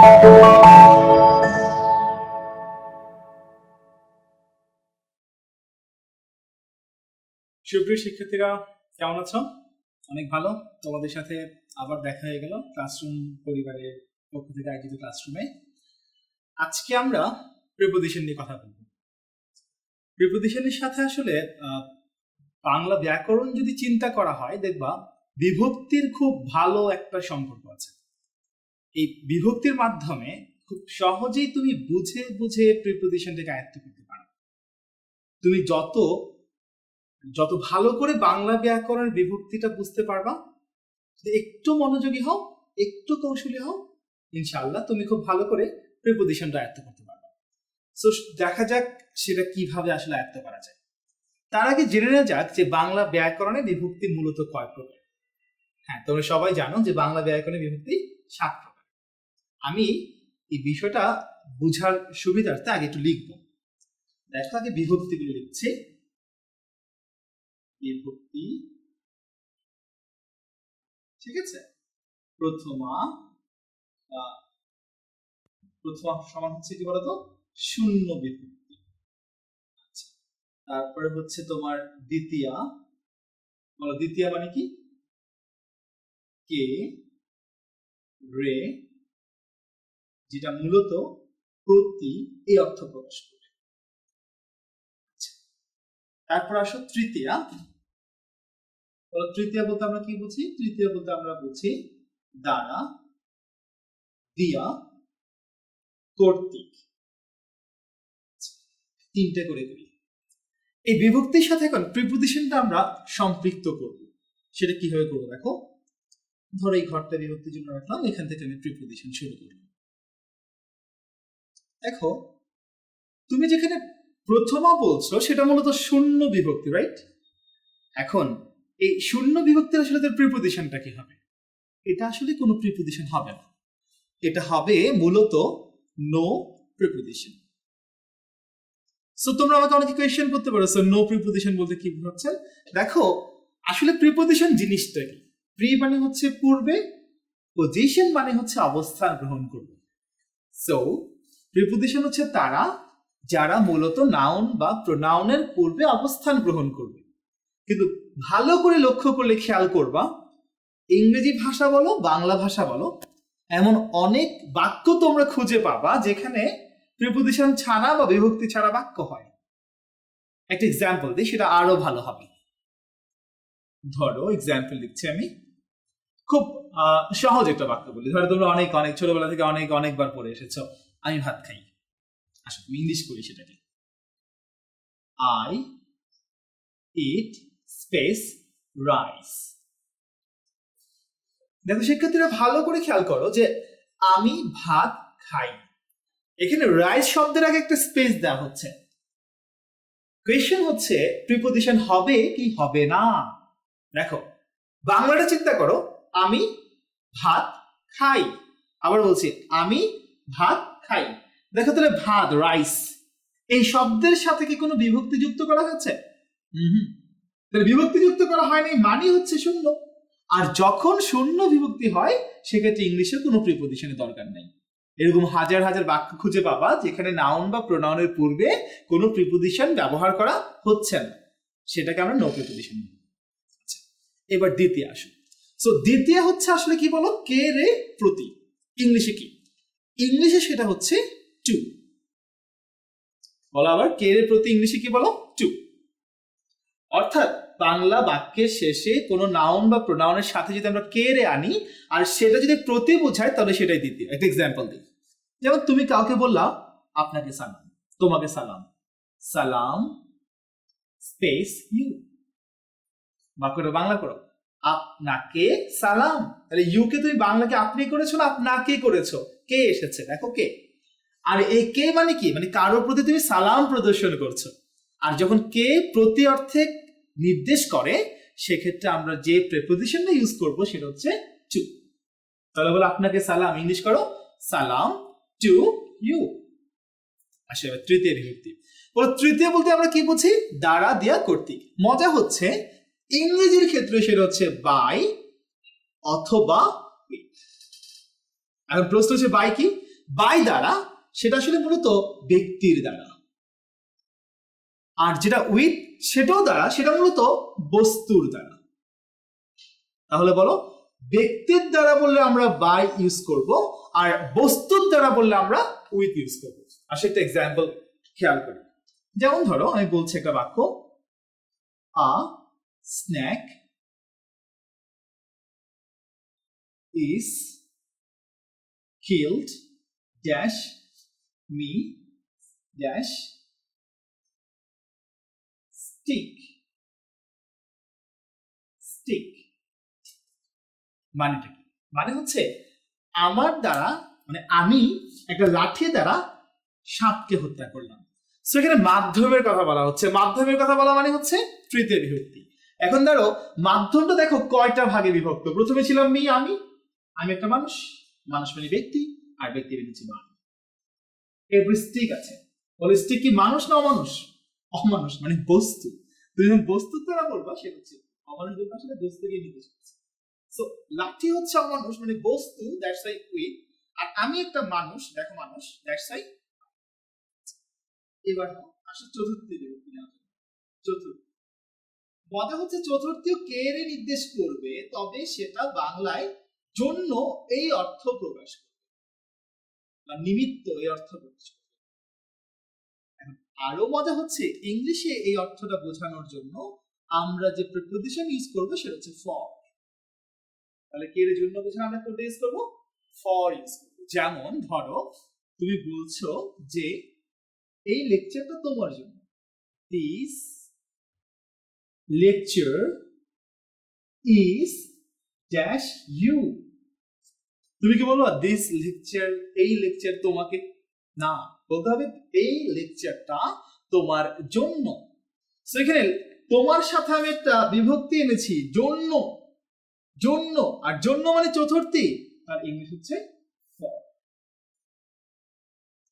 সুপ্রিয় শিক্ষার্থীরা, কেমন আছো? অনেক ভালো। তোমাদের সাথে আবার দেখা হয়ে গেল ক্লাসরুম পরিবারের পক্ষ থেকে আয়োজিত ক্লাসরুমে। আজকে আমরা প্রিপোজিশন নিয়ে কথা বলবো। প্রিপোজিশনের সাথে আসলে বাংলা ব্যাকরণ যদি চিন্তা করা হয়, দেখবা বিভক্তির খুব ভালো একটা সম্পর্ক আছে। এই বিভক্তির মাধ্যমে খুব সহজেই তুমি বুঝে বুঝে প্রিপোজিশনটাকে আয়ত্ত করতে পারো। তুমি যত ভালো করে বাংলা ব্যাকরণের বিভক্তিটা বুঝতে পারবা, একটু মনোযোগী হও, একটু কৌশলী হও, ইনশাআল্লাহ তুমি খুব ভালো করে প্রিপোজিশনটা আয়ত্ত করতে পারবা। সো দেখা যাক সেটা কিভাবে আসলে আয়ত্ত করা যায়। তার আগে জেনে নেওয়া যাক যে বাংলা ব্যাকরণে বিভক্তি মূলত কয় প্রকার। হ্যাঁ, তোমরা সবাই জানো যে বাংলা ব্যাকরণে বিভক্তি 7 প্রকার। আমি এই বিষয়টা বুঝার সুবিধার্থে আগে একটু লিখবো। দেখো, আগে বিভক্তিগুলো লিখছি। বিভক্তি, ঠিক আছে। প্রথমা সমান হচ্ছে কি বলতো? শূন্য বিভক্তি। আচ্ছা, তারপরে হচ্ছে তোমার দ্বিতীয়া। বলো, দ্বিতীয়া মানে কি? কে রে, যেটা মূলত প্রতি এই অর্থ প্রকাশ করে। তারপর আসো তৃতীয়া। তৃতীয়া বলতে আমরা কি বুঝি? তৃতীয়া বলতে আমরা বুঝি দ্বারা, দিয়া, কর্তৃক। তিনটে করে করি। এই বিভক্তির সাথে এখন প্রিপোজিশনটা আমরা সম্পৃক্ত করব। সেটা কিভাবে করবো দেখো। ধরো এই ঘরটা বিভক্তির জন্য রাখলাম, এখান থেকে আমি প্রিপোজিশন শুরু করলাম। দেখো, তুমি যেখানে প্রথমা বলছো সেটা মূলত শূন্য বিভক্তি, রাইট? এখন এই শূন্য বিভক্তির আসলে তার প্রিপোজিশনটা কি হবে? এটা আসলে কোনো প্রিপোজিশন হবে না, এটা হবে মূলত নো প্রিপোজিশন। সো তোমরা আমাকে অনেকে কোয়েশ্চেন করতে পারো, সো নো প্রিপোজিশন বলতে কি বোঝাচ্ছেন? দেখো, আসলে প্রিপোজিশন জিনিসটা কি? প্রি মানে হচ্ছে পূর্বে, পজিশন মানে হচ্ছে অবস্থান গ্রহণ করবে। সো প্রিপোজিশন হচ্ছে তারা যারা মূলত নাউন বা প্রোনাউনের পূর্বে অবস্থান গ্রহণ করবে। কিন্তু ভালো করে লক্ষ্য করলে খেয়াল করবা, ইংরেজি ভাষা বলো, বাংলা ভাষা বলো, এমন অনেক বাক্য তোমরা খুঁজে পাবা যেখানে প্রিপোজিশন ছাড়া বা বিভক্তি ছাড়া বাক্য হয়। একটা এক্সাম্পল দিই, সেটা আরো ভালো হবে। ধরো, এক্সাম্পল দিচ্ছি আমি, খুব সহজ একটা বাক্য বলি। ধরো তোমরা অনেক অনেক ছোটবেলা থেকে অনেকবার পড়ে এসেছো, আমি ভাত খাই। আসলে তুমি ইংলিশ করি সেটাকে, আই ইট স্পেস রাইস। দেখো শিক্ষার্থীরা, ভালো করে খেয়াল করো যে আমি ভাত খাই, এখানে রাইস শব্দের আগে একটা স্পেস দেওয়া হচ্ছে। কোয়েশ্চেন হচ্ছে প্রিপোজিশন হবে কি হবে না। দেখো, বাংলাটা চিন্তা করো, আমি ভাত খাই। আবার বলছি, আমি ভাত খাই। দেখো তাহলে ভাত, রাইস, এই শব্দের সাথে কি কোনো বিভক্তি যুক্ত করা হয়েছে? তাহলে বিভক্তি যুক্ত করা হয়নি, মানে হচ্ছে শূন্য। আর যখন শূন্য বিভক্তি হয় সেক্ষেত্রে ইংলিশে কোনো প্রিপোজিশনের দরকার নেই। এরকম হাজার হাজার বাক্য খুঁজে পাবা যেখানে নাউন বা প্রোনাউনের পূর্বে কোনো প্রিপোজিশন ব্যবহার করা হচ্ছে না, সেটাকে আমরা নো প্রিপোজিশন বলি। আচ্ছা, এবার দ্বিতীয় আসো। সো দ্বিতীয় হচ্ছে আসলে কি বলো? কে রে প্রতি। ইংলিশে কি? ইংলিশে সেটা হচ্ছে টু। বলো আবার, কে রে প্রতি ইংলিশে কি বলো? টু। অর্থাৎ বাংলা বাক্যের শেষে কোনো নাউন বা প্রোনাউনের সাথে যদি আমরা কে রে আনি আর সেটা যদি প্রতি বোঝায় তাহলে সেটাই দ্বিতীয়। একটা এক্সাম্পল দিই, যেমন তুমি কাউকে বললা আপনাকে সালাম, তোমাকে সালাম, সালাম স্পেস ইউ। বাক্যটা বাংলা করো, আপনাকে সালাম। তাহলে ইউ কে তুমি বাংলাকে আপনি করেছো না আপনাকে করেছো? কে এসেছে, দেখো কে। আর এই কে মানে কি? মানে কারোর প্রতি তুমি সালাম প্রদর্শন করছো। আর যখন কে প্রতি অর্থে নির্দেশ করে সেক্ষেত্রে আমরা যে প্রিপোজিশনটা ইউজ করব সেটা হচ্ছে টু। তাহলে বলো আপনাকে সালাম, ইংলিশ করো সালাম টু ইউ। আসলে তৃতীয় বিভক্তি। বলো তৃতীয় বলতে আমরা কি বুঝি? দ্বারা, দিয়া, কর্তৃক। মজা হচ্ছে ইংরেজির ক্ষেত্রে সেটা হচ্ছে বাই অথবা উইথ। এখন প্রশ্ন হচ্ছে বাই কি? বাই দ্বারা সেটা আসলে মূলত ব্যক্তির দ্বারা, আর যেটা উইথ সেটাও দ্বারা সেটা মূলত বস্তুর দ্বারা। তাহলে বলো, ব্যক্তির দ্বারা বললে আমরা বাই ইউজ করব, আর বস্তুর দ্বারা বললে আমরা উইথ ইউজ করব। আর সেটা এক্সাম্পল খেয়াল করি। যেমন ধরো আমি বলছি একটা বাক্য, a snack is killed dash me dash stick. Stick মানেটা কি? মানে হচ্ছে আমার দ্বারা, মানে আমি একটা লাঠি দ্বারা সাপকে হত্যা করলাম। সো এখানে মাধ্যমের কথা বলা হচ্ছে। মাধ্যমের কথা বলা মানে হচ্ছে তৃতীয় বিভক্তি। এখন ধরো মাধ্যমটা দেখো কয়টা ভাগে বিভক্ত। প্রথমে ছিলাম আমি একটা মানুষ, মানুষ মানে ব্যক্তি, আর ব্যক্তি বেরিয়েছি মানুষ। এরপর স্টিক আছে। বলে স্টিক কি মানুষ না অমানুষ? অমানুষ মানে বস্তু। তুমি যখন বস্তু দ্বারা বলবা সেটা হচ্ছে অমানুষ, বলবা সেটা বস্তুকে নির্দেশ করছে। সো লাঠি হচ্ছে অমানুষ মানে বস্তু, দ্যাটস ওয়াই উইথ। আর আমি একটা মানুষ, দেখো মানুষ, দ্যাটস ওয়াই। এবার আসলে চতুর্থী বিভক্তি নেওয়া যাবে। চতুর্থ মজা হচ্ছে চতুর্থীয় কে এর নির্দেশ করবে, তবে সেটা বাংলায় জন্য এই অর্থ প্রকাশ করবে, বা নিমিত্ত এই অর্থ প্রকাশ করবে। আরো মজা হচ্ছে ইংলিশে এই অর্থটা বোঝানোর জন্য আমরা যে প্রিপোজিশন ইউজ করবো সেটা হচ্ছে ফর। তাহলে কে এর জন্য বোঝানো আমরা কোনটা ইউজ করবো? ফর ইউজ করবো। যেমন ধরো তুমি বলছো যে এই লেকচারটা তোমার জন্য, this lecture is dash you. তুমি কি বলবো দিস লেকচার, এই লেকচার তোমাকে? না, বলতে হবে এই লেকচারটা তোমার জন্য। সো এখানে তোমার সাথে আমি একটা বিভক্তি এনেছি, জন্য। জন্য, আর জন্য মানে চতুর্থী, আর ইংলিশ হচ্ছে ফর।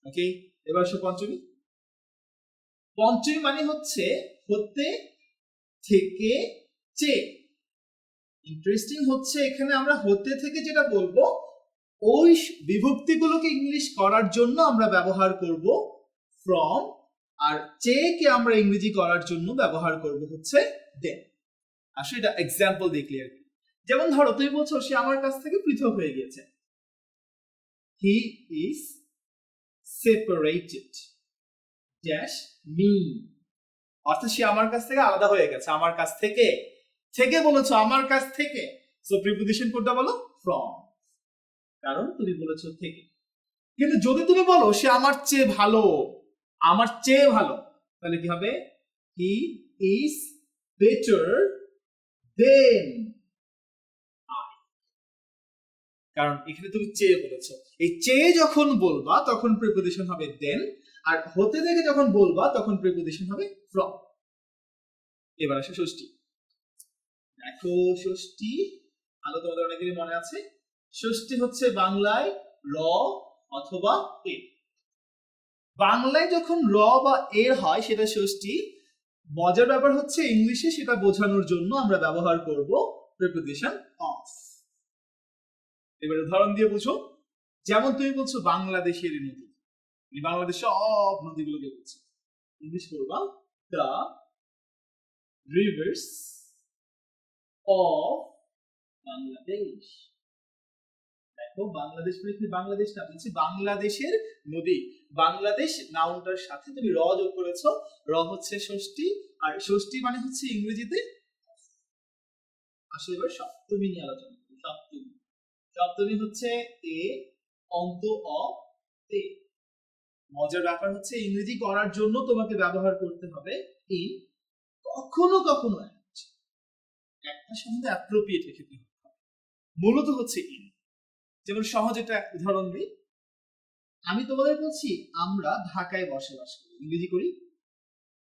ওকে, এবার সে পঞ্চমী। পঞ্চমী মানে হচ্ছে হতে থেকে চেয়ে। ইন্টারেস্টিং হচ্ছে এখানে আমরা হতে থেকে যেটা বলবো ওই বিভক্তিগুলোকে ইংলিশ করার জন্য আমরা ব্যবহার করব ফ্রম, আর চেয়ে আমরা ইংরেজি করার জন্য ব্যবহার করব হচ্ছে দেন। আসলে এটা এক্সাম্পল দিয়ে ক্লিয়ার। যেমন ধরো তুমি বলছো সে আমার কাছ থেকে পৃথক হয়ে গিয়েছে, he is separated dash me. অর্থাৎ সে আমার কাছ থেকে আলাদা হয়ে গেছে। আমার কাছ থেকে, থেকে বলেছো আমার কাছ থেকে, সো প্রিপোজিশন কোনটা বলো? ফ্রম, কারণ তুমি বলেছো থেকে। কিন্তু যদি তুমি বলো সে আমার চেয়ে ভালো, আমার চেয়ে ভালো, তাহলে কি হবে? He is better than I. কারণ এখানে তুমি চেয়ে বলেছো। এই চেয়ে যখন বলবা তখন প্রিপোজিশন হবে দেন, আর হতে থেকে যখন বলবা তখন প্রিপোজিশন হবে ফ্রম। এবার আসে ষষ্ঠী। দেখো ষষ্ঠী, আলো তোমাদের অনেকেরই মনে আছে। ষষ্ঠী হচ্ছে বাংলায় র অথবা এ। বাংলায় যখন র বা এর হয় সেটা ষষ্ঠী। মজার ব্যাপার হচ্ছে ইংলিশে সেটা বোঝানোর জন্য আমরা ব্যবহার করব প্রিপোজিশন অফ। এবার উদাহরণ দিয়ে বুঝো। যেমন তুমি বলছো বাংলাদেশের নদী, বাংলাদেশ সব নদীগুলোকে বলছো, ইংলিশ করবা দ্য রিভার্স অফ বাংলাদেশ। দেখো বাংলাদেশ মানে বাংলাদেশ না, বলছি বাংলাদেশের নদী। বাংলাদেশ নাউনটার সাথে তুমি র যোগ করেছো, র হচ্ছে ষষ্ঠী, আর ষষ্ঠী মানে হচ্ছে ইংরেজিতে। আসলে এবার সপ্তমী নিয়ে আলোচনা করি। সপ্তমী, সপ্তমী হচ্ছে এ অন্ত অ তে। মজার ব্যাপার হচ্ছে ইংরেজি করার জন্য তোমাকে ব্যবহার করতে হবে ইন, কখনো কখনো একটা সম্বন্ধে অ্যাপ্রোপ্রিয়েট রেখে দিতে হবে, মূলত হচ্ছে ইন। যেমন সহজ একটা উদাহরণ দিই, আমি তোমাদের বলছি আমরা ঢাকায় বসবাস করি, ইংরেজি করি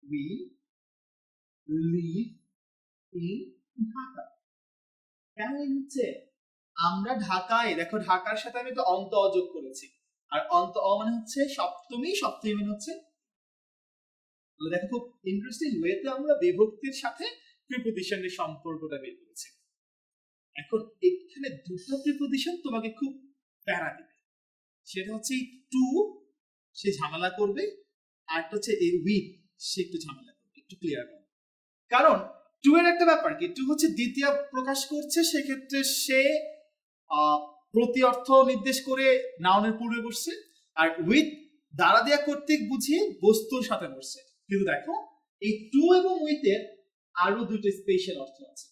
উই লিভ ইন ঢাকা। কেন হচ্ছে আমরা ঢাকায়, দেখো ঢাকার সাথে আমি একটা অন্ত অ যোগ করেছি, আর অন্ত অ মানে হচ্ছে সপ্তমী, সপ্তমী মানে হচ্ছে। দেখো খুব ইন্টারেস্টিং ওয়েতে আমরা বিভক্তির সাথে প্রিপোজিশনের সম্পর্কটা বের করেছি। এখন এখানে দুটো প্রিপোজিশন তোমাকে খুব প্যারা দিবে। সেটা হচ্ছে টু, সে ঝামেলা করবে, আর একটা হচ্ছে এই উইথ, সে একটু ঝামেলা করবে। একটু ক্লিয়ার করবে, কারণ টু এর একটা ব্যাপার কি, টু হচ্ছে দ্বিতীয় প্রকাশ করছে, সেক্ষেত্রে সে প্রতি অর্থ নির্দেশ করে নাউনের পূর্বে বসছে, আর উইথ দ্বারা দেয়া কর্তৃক বুঝিয়ে বস্তুর সাথে বসছে। কিন্তু দেখো এই টু এবং উইথের আরো দুটো স্পেশাল অর্থ আছে।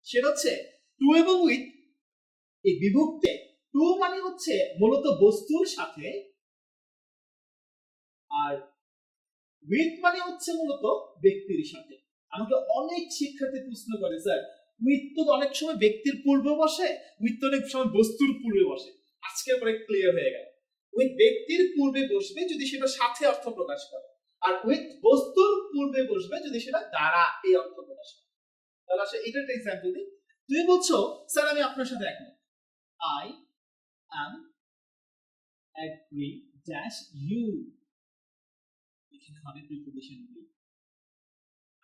সেটা হচ্ছে টু এবং উইথ এই বিভক্তে টু মানে হচ্ছে মূলত বস্তুর সাথে, আর উইথ মানে হচ্ছে মূলত ব্যক্তির সাথে। আমাকে অনেক শিক্ষার্থী প্রশ্ন করে, স্যার উইথ তো অনেক সময় ব্যক্তির পূর্বে বসে, উইথ তো অনেক সময় বস্তুর পূর্বে বসে। আজকের পরে ক্লিয়ার হয়ে গেল, উইথ ব্যক্তির পূর্বে বসবে যদি সেটা সাথে অর্থ প্রকাশ করে, আর উইথ বস্তুর পূর্বে বসবে যদি সেটা দ্বারা এই অর্থ প্রকাশ করে। তাহলে আসলে এটা একটা এক্সাম্পল দিই। তুমি বলছো স্যার আমি আপনার সাথে একমত, I am agree dash you, এখানে হবে প্রিপোজিশন বি।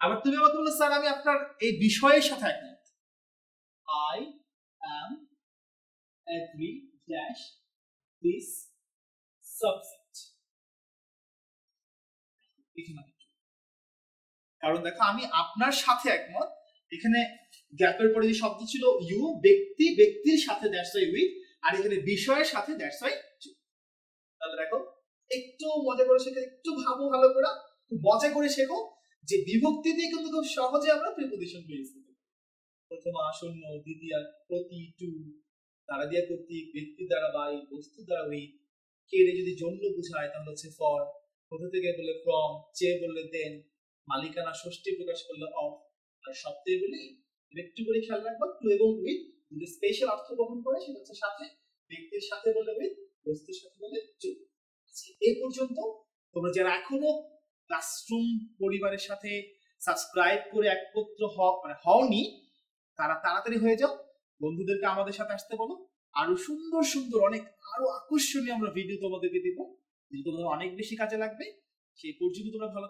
আবার তুমি আমাকে বললে স্যার আমি আপনার এই বিষয়ের সাথে একমত, I am agree dash this subject, এখানে হবে। কারণ দেখো আমি আপনার সাথে একমত, এখানে গ্যাপের পরে যে শব্দ ছিল ইউ, ব্যক্তি, ব্যক্তির সাথে দ্যাটস ওয়াই উইথ, আর এখানে বিষয়ের সাথে দ্যাটস ওয়াই টু। তাহলে দেখো একটু মজা করে শেখো, একটু ভাবো ভালো করে, মজা করে শেখো যে বিভক্তি দিয়ে কিন্তু খুব সহজে আমরা প্রিপোজিশন পেয়ে যেতে পারি। প্রথম আসন্ন, দ্বিতীয় প্রতি, টু, দ্বারা দিয়া কর্তৃক, ব্যক্তি দ্বারা বাই, বস্তু দ্বারা উইথ, কে রে যদি জন্য বুঝায় তাহলে হচ্ছে ফর, কোথা থেকে বললে ফ্রম, চে বললে দেন, মালিকানা ষষ্ঠী প্রকাশ করলে অফ, আর সপ্তাহে বলি। একটু করে খেয়াল রাখবো টু এবং উইথ যদি স্পেশাল অর্থ বহন করে সেটা হচ্ছে সাথে, ব্যক্তির সাথে বললে উইথ, বস্তুর সাথে বললে টু। এই পর্যন্ত তোমরা যারা এখনো ক্লাসরুম পরিবারের সাথে সাবস্ক্রাইব করে একত্র হওনি, তারা তাড়াতাড়ি হয়ে যাও, বন্ধুদেরকে আমাদের সাথে আসতে বলো। আরো সুন্দর সুন্দর অনেক আরো আকর্ষণীয় আমরা ভিডিও তোমাদেরকে দিব, যেটা তোমাদের অনেক বেশি কাজে লাগবে। সেই পর্যন্ত তোমরা ভালো